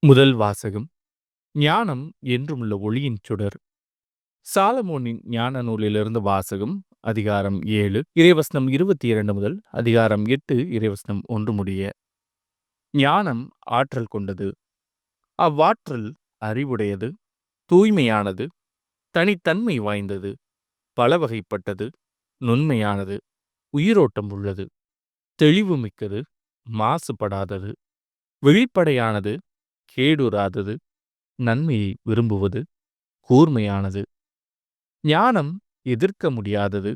முதல் வாசகம். ஞானம் என்றுமுள்ள ஒளியின் சுடர். சாலமோனின் ஞான நூலிலிருந்து வாசகம். அதிகாரம் 7 இறைவசனம் 22 முதல் அதிகாரம் 8 இறைவசனம் 1 முடிய. ஞானம் ஆற்றல் கொண்டது. அவ்வாற்றல் அறிவுடையது, தூய்மையானது, தனித்தன்மை வாய்ந்தது, பலவகைப்பட்டது, நுண்மையானது, உயிரோட்டம் உள்ளது, தெளிவுமிக்கது, மாசுபடாதது, வெளிப்படையானது, கேடுறாதது, நன்மையை விரும்புவது, கூர்மையானது. ஞானம் எதிர்க்க முடியாதது,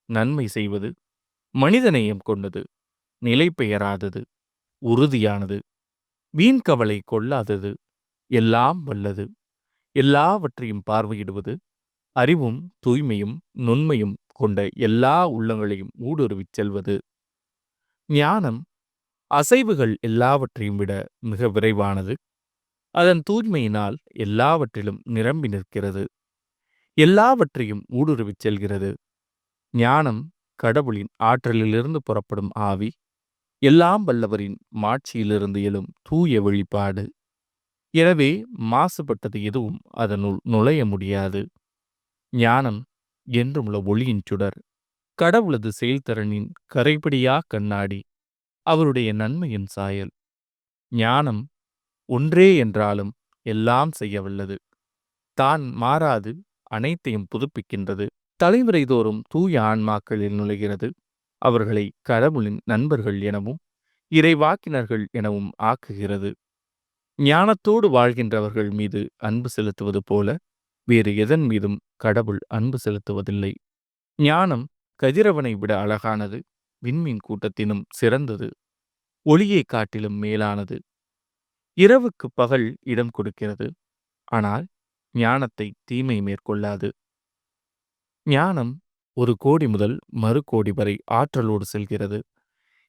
நன்மை செய்வது, மனிதநேயம் கொண்டது, நிலை பெயராதது, உறுதியானது, வீண்கவலை கொள்ளாதது, எல்லாம் வல்லது, எல்லாவற்றையும் பார்வையிடுவது, அறிவும் தூய்மையும் நுண்மையும் கொண்ட எல்லா உள்ளங்களையும் ஊடுருவிச் செல்வது. ஞானம் அசைவுகள் எல்லாவற்றையும் விட மிக விரைவானது. அதன் தூய்மையினால் எல்லாவற்றிலும் நிரம்பி நிற்கிறது, எல்லாவற்றையும் ஊடுருவிச் செல்கிறது. ஞானம் கடவுளின் ஆற்றலிலிருந்து புறப்படும் ஆவி, எல்லாம் வல்லவரின் மாட்சியிலிருந்து எழும் தூய வெளிப்பாடு. எனவே மாசுபட்டது எதுவும் அதனுள் நுழைய முடியாது. ஞானம் என்றுமுள்ள ஒளியின் சுடர், கடவுளது செயல்திறனின் கரைபடியா கண்ணாடி, அவருடைய நன்மையின் சாயல். ஞானம் ஒன்றே என்றாலும் எல்லாம் செய்யவல்லது, தான் மாறாது, அனைத்தையும் புதுப்பிக்கின்றது, தலைமுறை தோறும் தூய ஆன்மாக்களில் நுழைகிறது, அவர்களை கடவுளின் நண்பர்கள் எனவும் இறைவாக்கினர்கள் எனவும் ஆக்குகிறது. ஞானத்தோடு வாழ்கின்றவர்கள் மீது அன்பு செலுத்துவது போல வேறு எதன் மீதும் கடவுள் அன்பு செலுத்துவதில்லை. ஞானம் கதிரவனை விட அழகானது, விண்மீன் கூட்டத்தினும் சிறந்தது, ஒளியை காட்டிலும் மேலானது. இரவுக்கு பகல் இடம் கொடுக்கிறது, ஆனால் ஞானத்தை தீமை மேற்கொள்ளாது. ஞானம் 1,000,000 முதல் மறு கோடி வரை ஆற்றலோடு செல்கிறது,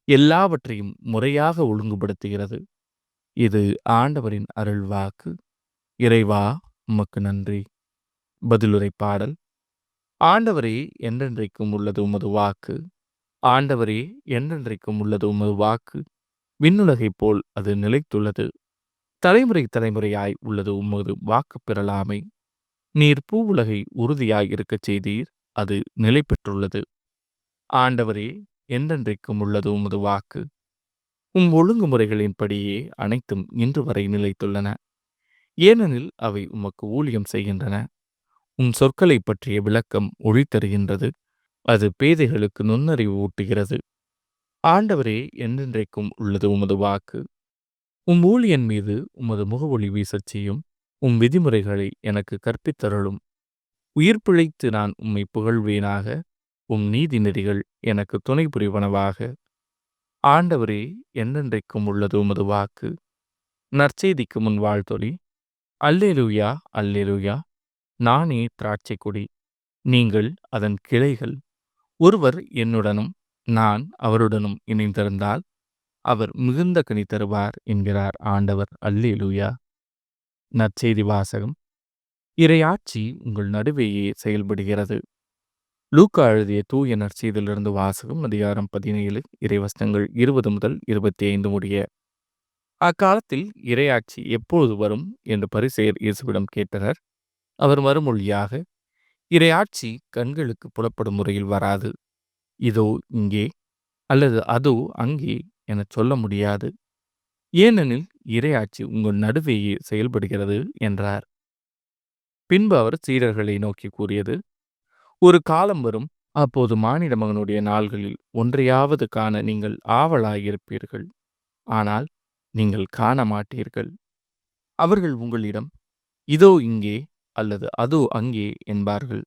எல்லாவற்றையும் முறையாக ஒழுங்குபடுத்துகிறது. இது ஆண்டவரின் அருள்வாக்கு. இறைவா, உமக்கு நன்றி. பதிலுரை பாடல். ஆண்டவரே, என்றென்றைக்கும் உள்ளது உமது வாக்கு. ஆண்டவரே, என்றென்றைக்கும் உள்ளது உமது வாக்கு. விண்ணுலகைப் போல் அது நிலைத்துள்ளது, தலைமுறை தலைமுறையாய் உள்ளது உமது வாக்கு பெறலாமை. நீர் பூவுலகை உறுதியாய் இருக்கச் செய்தீர், அது நிலை பெற்றுள்ளது. ஆண்டவரே, என்றென்றைக்கும் உள்ளது உமது வாக்கு. ஒழுங்குமுறைகளின்படியே அனைத்தும் இன்று வரை நிலைத்துள்ளன, ஏனெனில் அவை உமக்கு ஊழியம் செய்கின்றன. சொற்களை பற்றிய விளக்கம் ஒளி தருகின்றது, அது பேதைகளுக்கு நுண்ணறிவு ஊட்டுகிறது. ஆண்டவரே, என்றென்றைக்கும் உள்ளது உமது வாக்கு. ஊழியன் மீது உமது முகவொளி வீசச் செய்யும், விதிமுறைகளை எனக்கு கற்பித்தருளும். உயிர் பிழைத்து நான் உம்மை புகழ்வேனாக, நீதி நெறிகள் எனக்கு துணை புரிவனவாக. ஆண்டவரே, என்றென்றைக்கும் உள்ளது உமது வாக்கு. நற்செய்திக்கு முன் வாழ்த்தொலி. அல்லேலூயா, அல்லேலூயா. நானே திராட்சை கொடி, நீங்கள் அதன் கிளைகள். ஒருவர் என்னுடனும் நான் அவருடனும் இணைந்திருந்தால் அவர் மிகுந்த கனி தருவார் என்கிறார் ஆண்டவர். அல்லேலூயா. நற்செய்தி வாசகம். இறையாட்சி உங்கள் நடுவேயே செயல்படுகிறது. லூக்கா எழுதிய தூய நற்செய்தியிலிருந்து வாசகம். அதிகாரம் 17 இறைவசனங்கள் 20 முதல் 25 முடிய. அக்காலத்தில் இறையாட்சி எப்போது வரும் என்று பரிசேயர் இயேசுவிடம் கேட்டனர். அவர் மறுமொழியாக, இறையாட்சி கண்களுக்கு புலப்படும் முறையில் வராது. இதோ இங்கே அல்லது அதோ அங்கே எனச் சொல்ல முடியாது, ஏனெனில் இறையாட்சி உங்கள் நடுவேயே செயல்படுகிறது என்றார். பின்பு அவர் சீடர்களை நோக்கி கூறியது, ஒரு காலம் வரும், அப்போது மானிட மகனுடைய நாள்களில் ஒன்றையாவது காண நீங்கள் ஆவலாயிருப்பீர்கள், ஆனால் நீங்கள் காண மாட்டீர்கள். அவர்கள் உங்களிடம், இதோ இங்கே அல்லது அதோ அங்கே என்பார்கள்,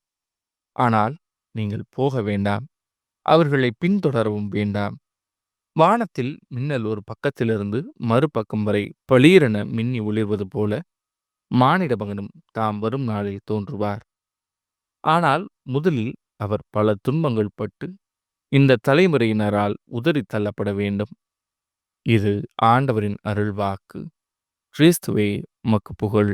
ஆனால் நீங்கள் போக வேண்டாம், அவர்களை பின்தொடரவும் வேண்டாம். வானத்தில் மின்னல் ஒரு பக்கத்திலிருந்து மறுபக்கம் வரை பளீரென மின்னி ஒளிர்வது போல மானிட மகனும் தாம் வரும் நாளில் தோன்றுவார். ஆனால் முதலில் அவர் பல துன்பங்கள் பட்டு இந்த தலைமுறையினரால் உதறி தள்ளப்பட வேண்டும். இது ஆண்டவரின் அருள்வாக்கு. கிறிஸ்துவே, உமக்கு புகழ்.